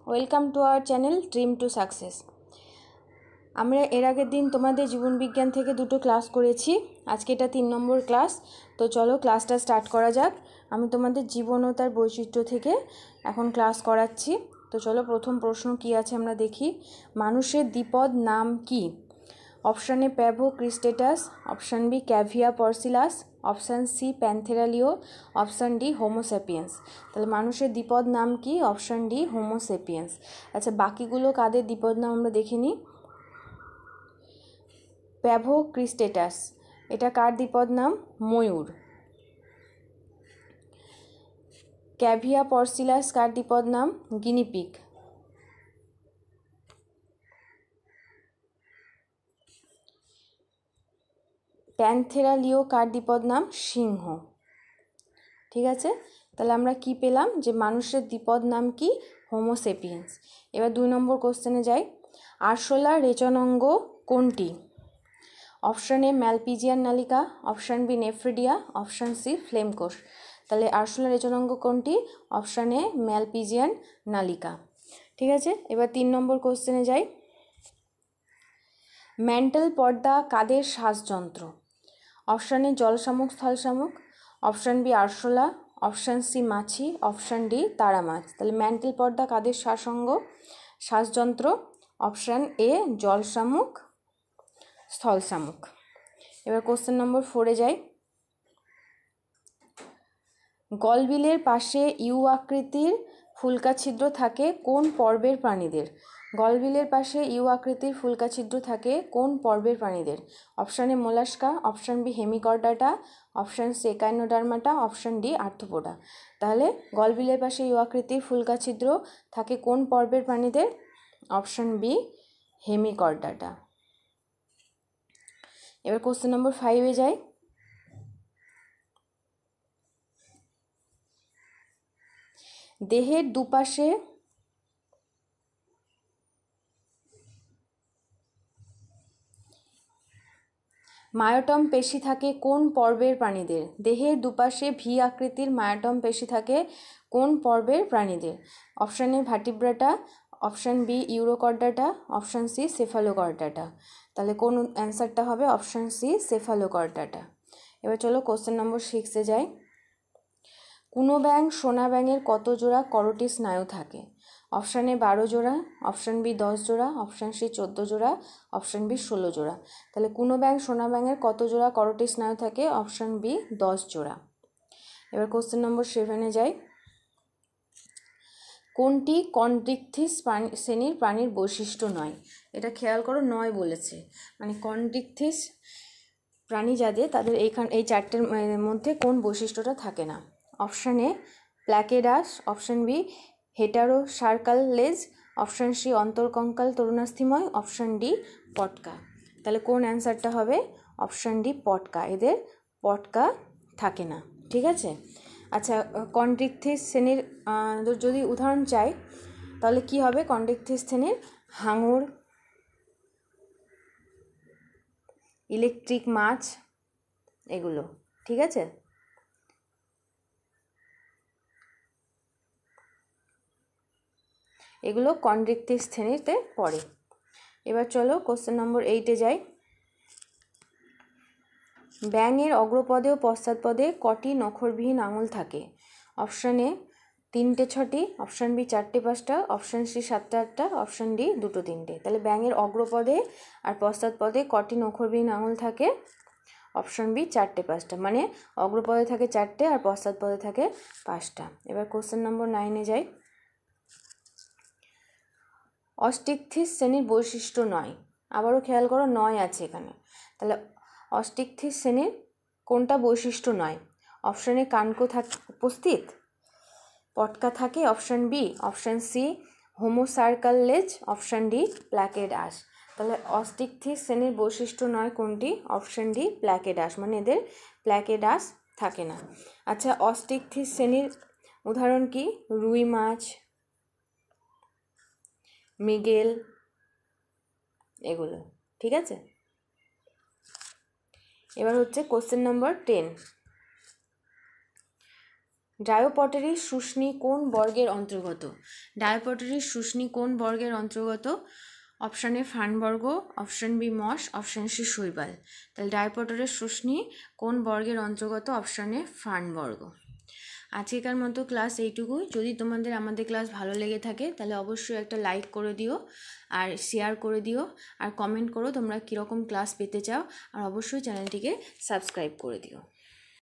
Welcome to our channel dream to success. আমরা এর আগের দিন তোমাদের জীবন বিজ্ঞান থেকে দুটো ক্লাস করেছি, আজকে এটা 3 নম্বর ক্লাস। তো চলো ক্লাসটা স্টার্ট করা যাক। আমি তোমাদের জীবন ও তার বৈশিষ্ট্য থেকে এখন ক্লাস করাচ্ছি। তো চলো প্রথম প্রশ্ন কি আছে আমরা দেখি। মানুষের দ্বিপদ নাম কি? Option A Pavo cristatus, option B Cavia porcellus, option C Panthera leo, option D Homo sapiens. তাহলে মানুষের দ্বিপদ নাম কি? Option D Homo sapiens. আচ্ছা, বাকিগুলো কাদের দ্বিপদ নাম আমরা দেখে নিই। প্যাভো ক্রিস্টেটাস, এটা কার দ্বিপদ নাম? ময়ূর। ক্যাভিয়া পরসিলাস কার দ্বিপদ নাম? গিনিপিগ। প্যান্থেরালিও কার দ্বিপদ নাম? সিংহ। ঠিক আছে, তাহলে আমরা কি পেলাম যে মানুষের দ্বিপদ নাম কি? হোমোসেপিয়েন্স। এবার 2 নম্বর কোশ্চেনে যাই। আরশোলার রেচনাঙ্গ কোনটি? অপশান এ ম্যালপিজিয়ান নালিকা, option B nephridia, option C flame কোষ। তাহলে আরশোলার রেচনাঙ্গ কোনটি? অপশান এ ম্যালপিজিয়ান নালিকা। ঠিক আছে, এবার 3 নম্বর কোশ্চেনে যাই। ম্যান্টেল পর্দা কাদের শ্বাসযন্ত্র? অপশান এ জলশামুক স্থলশামুক, অপশান বি আরশোলা, অপশান সি মাছি, অপশান ডি তারা মাছ। তাহলে ম্যান্টেল পর্দা কাদের শ্বাসযন্ত্র? অপশান এ জলশামুক স্থলশামুক। এবার কোশ্চেন নম্বর 4-এ যাই। গলবিলের পাশে ইউ আকৃতির ফুলকা ছিদ্র থাকে কোন পর্বের প্রাণীদের? গলবিলের পাশে ইউ আকৃতির ফুলকা ছিদ্র থাকে কোন পর্বের প্রাণীদের? Option A Mollusca, option B Hemichordata, option C Echinodermata, option D Arthropoda. তাহলে গলবিলের পাশে ইউ আকৃতির ফুলকা ছিদ্র থাকে কোন পর্বের প্রাণীদের? Option B hemichordata. এবার কোশ্চেন নম্বর 5-এ যাই। দেহের দুপাশে মায়োটম পেশি থাকে কোন পর্বের প্রাণীদের? দেহের দুপাশে ভি আকৃতির মায়োটম পেশি থাকে কোন পর্বের প্রাণীদের? Option A Vertebrata, option B Urochordata, option C Cephalochordata. তাহলে কোন অ্যান্সারটা হবে? Option C Cephalochordata. এবার চলো কোশ্চেন নম্বর 6-এ যাই। কুনো ব্যাঙ সোনা ব্যাঙের কত জোড়া করোটি স্নায়ু থাকে? অপশান এ 12 জোড়া, অপশান বি 10 জোড়া, অপশান সি 14 জোড়া, অপশান বি 16 জোড়া। তাহলে কুনো ব্যাঙ সোনা ব্যাঙের কত জোড়া করোটি স্নায়ু থাকে? অপশান বি 10 জোড়া। এবার কোশ্চেন নম্বর 7-এ যাই। কোনটি কন্ড্রিকথিস শ্রেণীর প্রাণীর বৈশিষ্ট্য নয়? এটা খেয়াল করো, নয় বলেছে, মানে কন্ড্রিকথিস প্রাণী যাদের, তাদের এই চারটের মধ্যে কোন বৈশিষ্ট্যটা থাকে না? Option A placoid, option B heterocercal লেজ, অপশান সি অন্তর্কঙ্কাল তরুণাস্থিময়, অপশান ডি পটকা। তাহলে কোন অ্যান্সারটা হবে? অপশান ডি পটকা। এদের পটকা থাকে না। ঠিক আছে, আচ্ছা, কন্ড্রিকথিস শ্রেণীর যদি উদাহরণ চাই তাহলে কি হবে? কন্ড্রিকথিস শ্রেণীর হাঙর, ইলেকট্রিক মাছ, এগুলো। ঠিক আছে, এগুলো কন্ড্রিকথিস শ্রেণীতে পড়ে। এবার চলো কোশ্চেন নম্বর 8-এ যাই। ব্যাঙের অগ্রপদে ও পশ্চাৎপদে কটি নখরবিহীন আঙুল থাকে? অপশান এ 3টে 6টি, অপশান বি 4টে 5টা, অপশান সি 7টে 8টা, অপশান ডি 2টো 3টে। তাহলে ব্যাঙের অগ্রপদে আর পশ্চাৎপদে কটি নখরবিহীন আঙুল থাকে? অপশান বি 4টে 5টা, মানে অগ্রপদে থাকে 4টে আর পশ্চাৎপদে থাকে 5টা। এবার কোশ্চেন নম্বর 9-এ যাই। অস্টিকথিস শ্রেণীর বৈশিষ্ট্য নয়। আবারও খেয়াল করো, নয় আছে এখানে। তাহলে অস্টিকথিস শ্রেণীর কোনটা বৈশিষ্ট্য নয়? অপশান এ কানকো উপস্থিত, পটকা থাকে, অপশান বি, অপশান সি হোমোসার্কাল লেজ, অপশান ডি প্ল্যাকেডাস। তাহলে অস্টিকথিস শ্রেণীর বৈশিষ্ট্য নয় কোনটি? অপশান ডি প্ল্যাকেডাস, মানে এদের প্ল্যাকেডাস থাকে না। আচ্ছা, অস্টিকথিস শ্রেণীর উদাহরণ কি? রুই মাছ, মৃগেল, এগুলো। ঠিক আছে, এবার হচ্ছে কোশ্চেন নম্বর 10। ডায়োপটেরি শুষ্নী কোন বর্গের অন্তর্গত? ডায়োপটেরি শুষ্নী কোন বর্গের অন্তর্গত? অপশান এ ফার্নবর্গ, option B moss, option C শৈবাল। তাহলে ডায়োপটেরি শুষ্নী কোন বর্গের অন্তর্গত? Option A ফার্নবর্গ। আজকেকার মতো ক্লাস এইটুকুই। যদি তোমাদের আমাদের ক্লাস ভালো লেগে থাকে তাহলে অবশ্যই একটা লাইক করে দিও, আর শেয়ার করে দিও, আর কমেন্ট করো তোমরা কীরকম ক্লাস পেতে চাও, আর অবশ্যই চ্যানেলটিকে সাবস্ক্রাইব করে দিও।